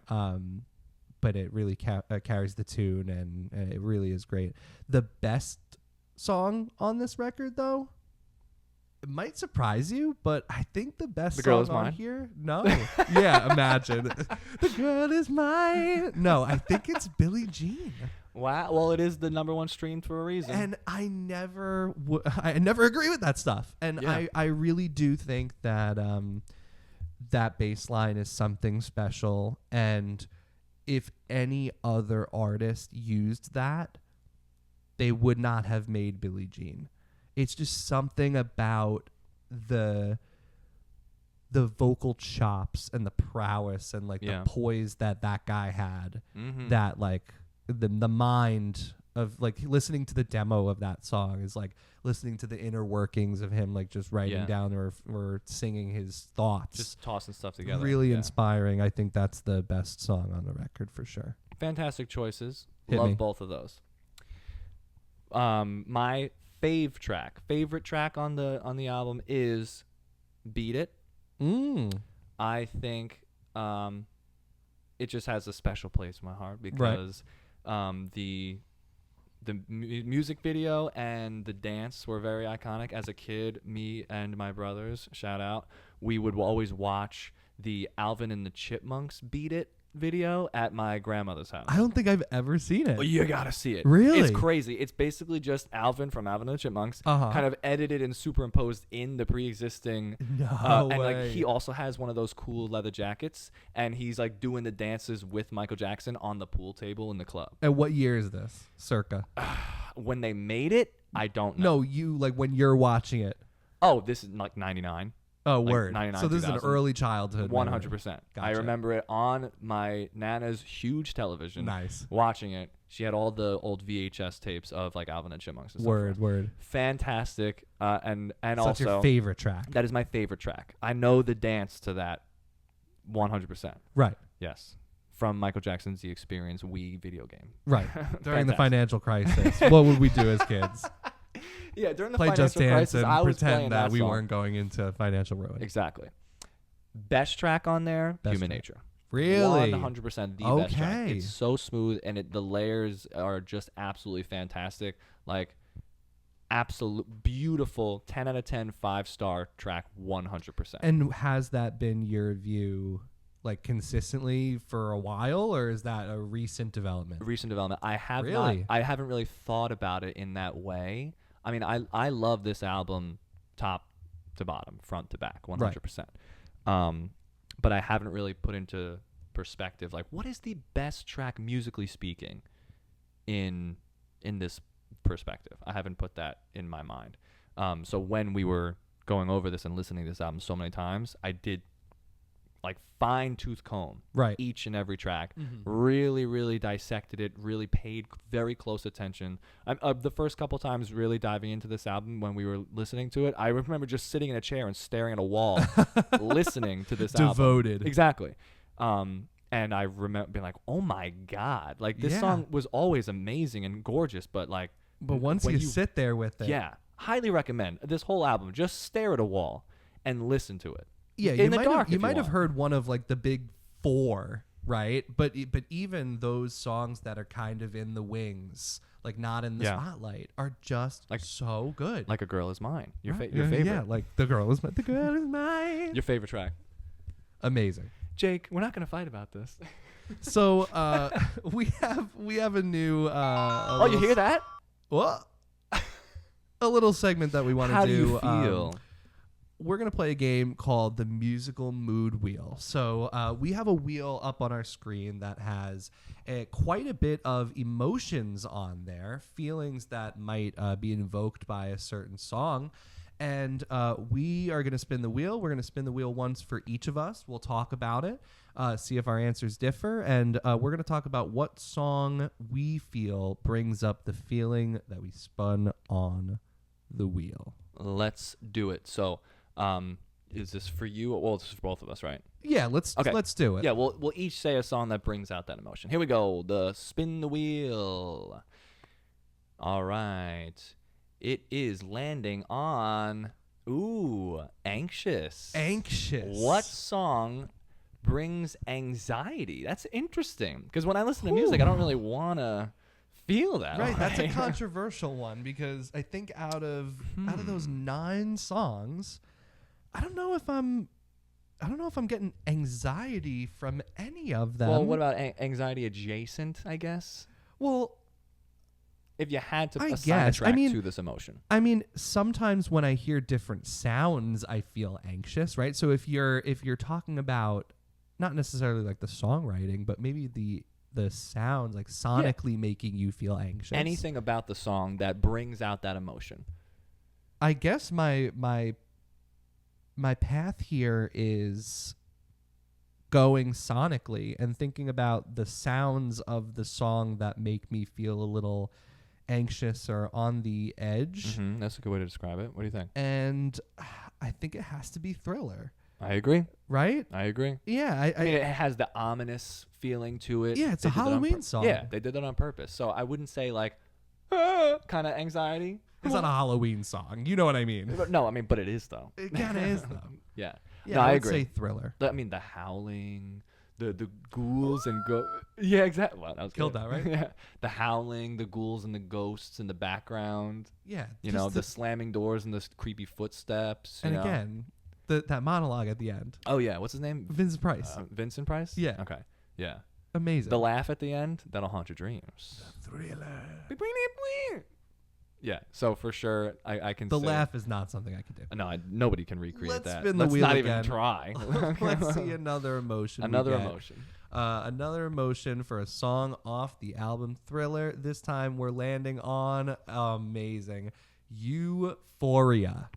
But it really carries the tune, and it really is great. The best song on this record, though, it might surprise you, but I think the best song on here. No, yeah, imagine the girl is mine. No, I think it's Billie Jean. Wow. Well, it is the number one stream for a reason. And I never agree with that stuff. And I really do think that that bass line is something special. And if any other artist used that, they would not have made Billie Jean. It's just something about the vocal chops and the prowess and like the poise that guy had, that like the mind of like listening to the demo of that song is like listening to the inner workings of him, like just writing down or singing his thoughts, just tossing stuff together. Really inspiring. I think that's the best song on the record for sure. Fantastic choices. Hit Love me. both of those. My favorite track on the album is "Beat It." I think it just has a special place in my heart because the music video and the dance were very iconic. As a kid, me and my brothers, shout out, we would always watch the Alvin and the Chipmunks "Beat It" video at my grandmother's house. I don't think I've ever seen it. Well, you gotta see it. Really? It's crazy. It's basically just Alvin from Alvin and the Chipmunks, kind of edited and superimposed in the pre-existing. No way. And like he also has one of those cool leather jackets, and he's like doing the dances with Micheal Jackson on the pool table in the club. And what year is this, circa? When they made it, I don't know. No, you like when you're watching it. Oh, this is like 99. Oh, like word. 99, So this 2000. is an early childhood. 100%. Gotcha. I remember it on my Nana's huge television. Nice. Watching it. She had all the old VHS tapes of like Alvin and Chipmunks and stuff. Word. Fantastic. And so also that's your favorite track. That is my favorite track. I know the dance to that 100%. Right. Yes. From Micheal Jackson's The Experience Wii video game. Right. During the financial crisis. What would we do as kids? Yeah, during the play financial Just Dance crisis, and I was pretend playing that we song. weren't going into financial ruin. Exactly. Best track on there, Human Nature. Really? 100% the best track. It's so smooth, and the layers are just absolutely fantastic. Like, absolute beautiful 10 out of 10 5-star track 100%. And has that been your view like consistently for a while, or is that a recent development? Recent development. I haven't really thought about it in that way. I mean, I love this album top to bottom, front to back, 100%. But I haven't really put into perspective like what is the best track musically speaking in this perspective. I haven't put that in my mind. So when we were going over this and listening to this album so many times, I did like fine tooth comb each and every track, really, really dissected it, really paid very close attention. The first couple times really diving into this album when we were listening to it, I remember just sitting in a chair and staring at a wall, listening to this album. Devoted. Exactly. And I remember being like, oh my God, like this song was always amazing and gorgeous, but once you sit there with it. Yeah. Highly recommend this whole album. Just stare at a wall and listen to it. Yeah, you might have heard one of like the big four, right? But even those songs that are kind of in the wings, like not in the spotlight, are just like so good. Like A Girl Is Mine. Your favorite. Yeah, like The Girl Is Mine. Your favorite track. Amazing. Jake, we're not gonna fight about this. So we have a new. You hear that? What? A little segment that we want to do. How do you feel? We're going to play a game called the Musical Mood Wheel. So we have a wheel up on our screen that has quite a bit of emotions on there, feelings that might be invoked by a certain song. And we are going to spin the wheel. We're going to spin the wheel once for each of us. We'll talk about it, see if our answers differ. And we're going to talk about what song we feel brings up the feeling that we spun on the wheel. Let's do it. So, is this for you? Well, this is for both of us, right? Yeah, let's do it. Yeah, we'll each say a song that brings out that emotion. Here we go. The spin the wheel. All right. It is landing on Anxious. Anxious. What song brings anxiety? That's interesting because when I listen to music, I don't really want to feel that. Right, that's a controversial one because I think out of those 9 songs, I don't know if I'm getting anxiety from any of them. Well, what about anxiety adjacent, I guess? Well, if you had to assign a track to this emotion. I mean, sometimes when I hear different sounds, I feel anxious, right? So if you're talking about not necessarily like the songwriting, but maybe the sounds like sonically making you feel anxious. Anything about the song that brings out that emotion. I guess my path here is going sonically and thinking about the sounds of the song that make me feel a little anxious or on the edge. Mm-hmm. That's a good way to describe it. What do you think? And I think it has to be Thriller. I agree. Right? I agree. Yeah. I mean, it has the ominous feeling to it. Yeah, it's a Halloween song. Yeah, they did that on purpose. So I wouldn't say like, kind of anxiety. It's not a Halloween song. You know what I mean? But it is, though. It kind of is, though. Yeah. No, I would agree. say Thriller. I mean, the howling, the ghouls and Yeah, exactly. Well, that was Killed good. that, right? Yeah. The howling, the ghouls and the ghosts in the background. Yeah. You know, the slamming doors and the creepy footsteps. And again, that monologue at the end. Oh, yeah. What's his name? Vincent Price. Vincent Price? Yeah. Okay. Yeah. Amazing. The laugh at the end, that'll haunt your dreams. The Thriller. Yeah, so for sure, I can. The laugh is not something I could do. No, nobody can recreate that. Spin the wheel not again. even try. Let's see another emotion. Another emotion. Another emotion for a song off the album Thriller. This time we're landing on amazing Euphoria.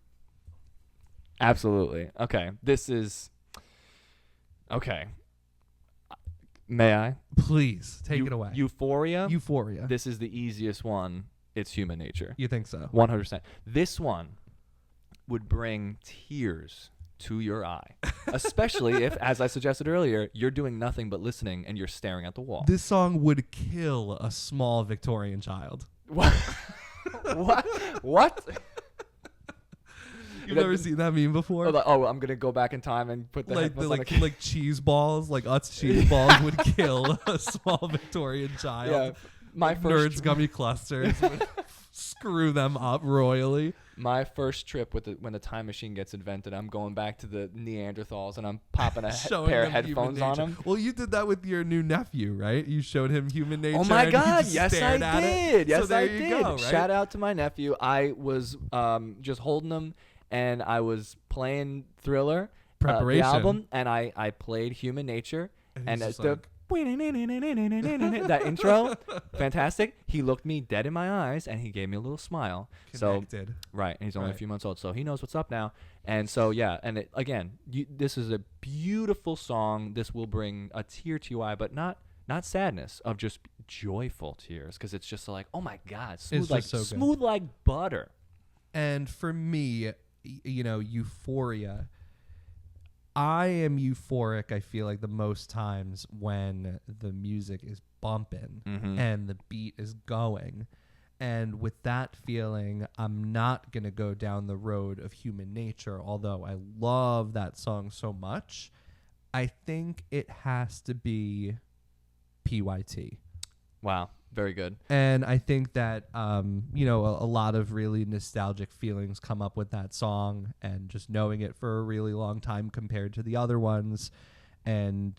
Absolutely. Okay, this is. Okay. May I? Please take it away. Euphoria. Euphoria. This is the easiest one. It's Human Nature. You think so? 100%. This one would bring tears to your eye, especially if, as I suggested earlier, you're doing nothing but listening and you're staring at the wall. This song would kill a small Victorian child. What? What? You've never seen that meme before? I'm gonna go back in time and put the headphones on the like cheese balls, like Utz cheese balls would kill a small Victorian child. Yeah, my like first Nerds gummy clusters. screw them up royally. My first trip when the time machine gets invented, I'm going back to the Neanderthals and I'm popping a pair of headphones on them. Well, you did that with your new nephew, right? You showed him Human Nature. Oh my and God! he just Yes, I stared at did. It. Yes, so there I you did. Go, right? Shout out to my nephew. I was just holding him, and I was playing Thriller, Preparation. the album, and I played Human Nature, and he's the that intro, fantastic. He looked me dead in my eyes, and he gave me a little smile. Connected. So right, and he's only Right. a few months old, so he knows what's up now. And so yeah, and again, this is a beautiful song. This will bring a tear to your eye, but not sadness, of just joyful tears, because it's just like, oh my God, smooth, It's like just so good. smooth like butter. And for me, Euphoria. I am euphoric, I feel like, the most times when the music is bumping and the beat is going. And with that feeling, I'm not going to go down the road of Human Nature, although I love that song so much. I think it has to be PYT. Wow, very good. And I think that, a lot of really nostalgic feelings come up with that song, and just knowing it for a really long time compared to the other ones. And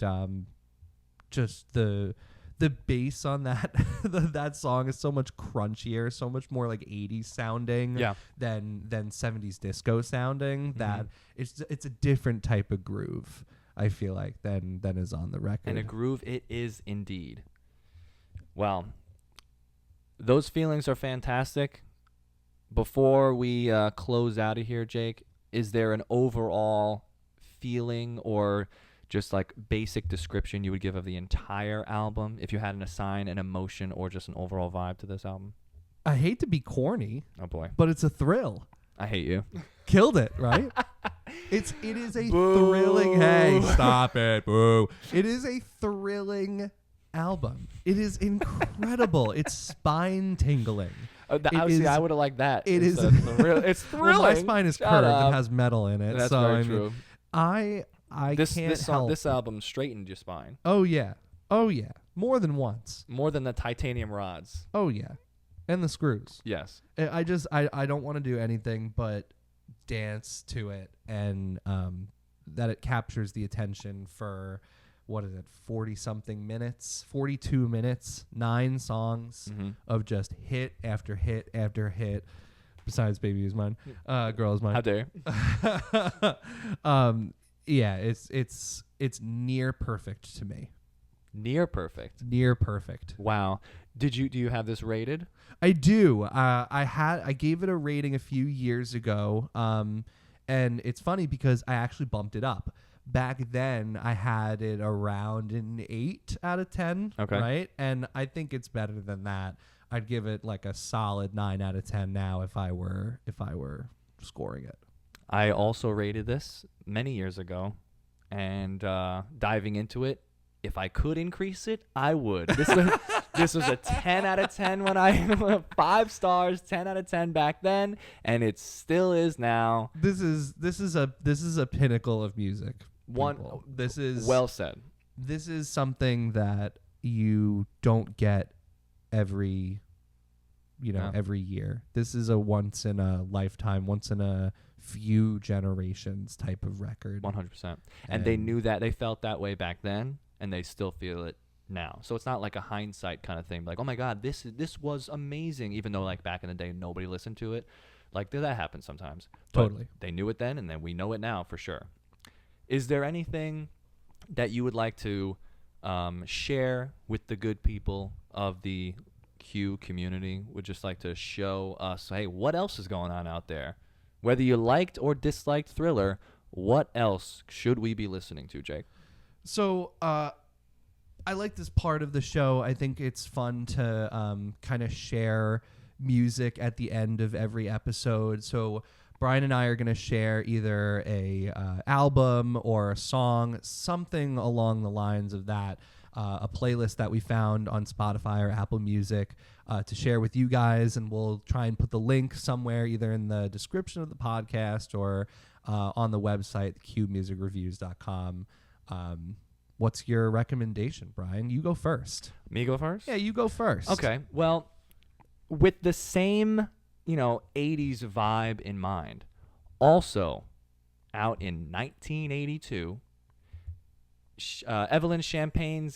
just the bass on that that song is so much crunchier, so much more like 80s sounding than 70s disco sounding, that it's a different type of groove, I feel like, than is on the record. And a groove it is indeed. Well, those feelings are fantastic. Before we close out of here, Jake, is there an overall feeling or just like basic description you would give of the entire album if you had to assign an emotion or just an overall vibe to this album? I hate to be corny, Oh boy, but it's a thrill. I hate you. Killed it, right? It is a Boo. thrilling. Hey, stop it, boo! It is a thrilling album. It is incredible. It's spine tingling. Obviously, I would have liked that. It is. It's thrilling. Well, my spine is Shut curved up. and has metal in it. That's so very I mean, true. I This can't help. this album straightened your spine Oh yeah, more than once. more than the titanium rods. Oh yeah, and the screws. Yes. I don't want to do anything but dance to it, and that it captures the attention for, what is it, 40-something minutes, 42 minutes, 9 songs of just hit after hit after hit. Besides Baby Is Mine, Girl Is Mine. How dare you? Yeah, it's near perfect to me. Near perfect. Near perfect. Wow. Do you have this rated? I do. I gave it a rating a few years ago. And it's funny because I actually bumped it up. Back then, I had it around an 8 out of 10. Okay. Right? And I think it's better than that. I'd give it like a solid 9 out of 10 now if I were scoring it. I also rated this many years ago, and diving into it, if I could increase it, I would. This was a 10 out of 10 when I 5 stars, 10 out of 10 back then, and it still is now. This is a pinnacle of music. People. This is well said. This is something that you don't get every year. This is a once in a lifetime, once in a few generations type of record. 100%. And they knew that, they felt that way back then, and they still feel it now. So it's not like a hindsight kind of thing, like, oh my God, this was amazing, even though like back in the day nobody listened to it. Like that happens sometimes. Totally. But they knew it then, and then we know it now for sure. Is there anything that you would like to share with the good people of the Q community? Would just like to show us, hey, what else is going on out there? Whether you liked or disliked Thriller, what else should we be listening to, Jake? So I like this part of the show. I think it's fun to kind of share music at the end of every episode. So Brian and I are going to share either a album or a song, something along the lines of that, a playlist that we found on Spotify or Apple Music to share with you guys, and we'll try and put the link somewhere either in the description of the podcast or on the website, qmusicreviews.com. What's your recommendation, Brian? You go first. Me go first? Yeah, you go first. Okay. Well, with the same, 80s vibe in mind. Also, out in 1982, Evelyn Champagne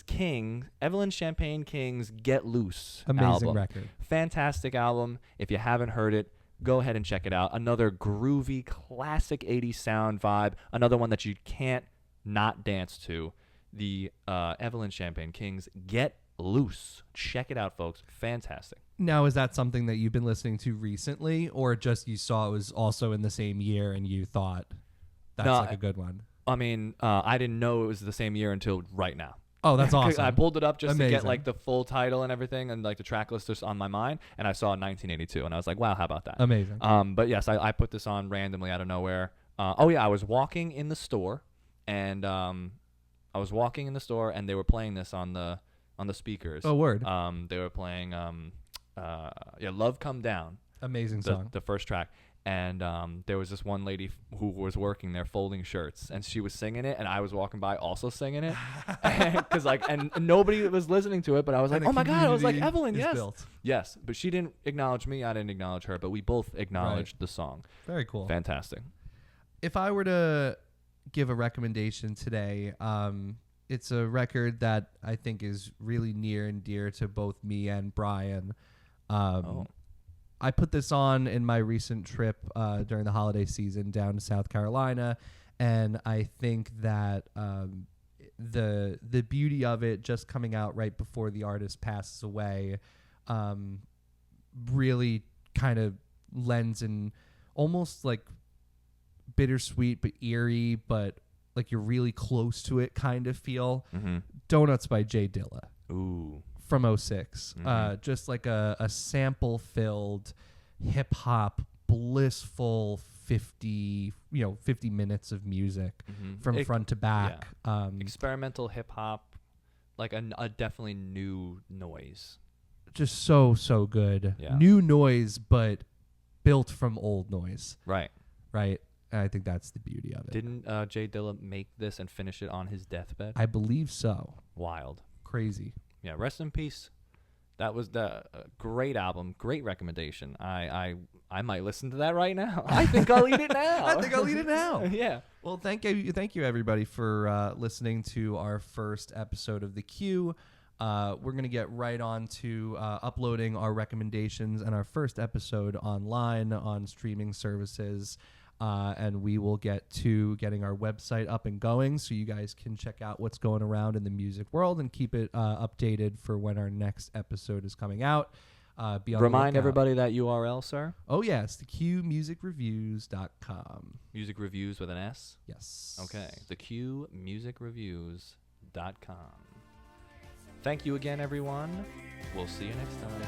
King's Get Loose Amazing album. record. Fantastic album. If you haven't heard it, go ahead and check it out. Another groovy, classic 80s sound vibe. Another one that you can't not dance to. The Evelyn Champagne King's Get Loose. Check it out, folks. Fantastic. Now, is that something that you've been listening to recently, or just you saw it was also in the same year and you thought that's like a good one? I mean, I didn't know it was the same year until right now. Oh, that's awesome. I pulled it up just Amazing. to get like the full title and everything, and like the track list just on my mind, and I saw 1982, and I was like, wow, how about that? Amazing. But yes, I put this on randomly out of nowhere. I was walking in the store, and they were playing this on the speakers. Oh, word. They were playing Love Come Down. Amazing song. The first track. And there was this one lady who was working there folding shirts, and she was singing it, and I was walking by also singing it, and nobody was listening to it, but I was like, oh my god, I was like, Evelyn, yes, but she didn't acknowledge me, I didn't acknowledge her, but we both acknowledged the song. Very cool. Fantastic. If I were to give a recommendation today, it's a record that I think is really near and dear to both me and Brian. I put this on in my recent trip during the holiday season down to South Carolina, and I think that the beauty of it just coming out right before the artist passes away really kind of lends an almost like bittersweet but eerie, but like you're really close to it kind of feel. Mm-hmm. Donuts by Jay Dilla. Ooh. From 06. Just like a sample-filled, hip-hop, blissful 50 minutes of music from front to back. Yeah. Experimental hip-hop, like a definitely new noise. Just so good. Yeah. New noise, but built from old noise. Right. And I think that's the beauty of it. Didn't Jay Dilla make this and finish it on his deathbed? I believe so. Wild. Crazy. Yeah, rest in peace. That was the great album, great recommendation. I might listen to that right now. I think I'll eat it now. Yeah. Well, thank you everybody for listening to our first episode of The Q. We're gonna get right on to uploading our recommendations and our first episode online on streaming services. And we will get to getting our website up and going so you guys can check out what's going around in the music world and keep it updated for when our next episode is coming out. Remind everybody that URL, sir. Oh, yes, theqmusicreviews.com. Music reviews with an S? Yes. Okay, theqmusicreviews.com. Thank you again, everyone. We'll see you next time.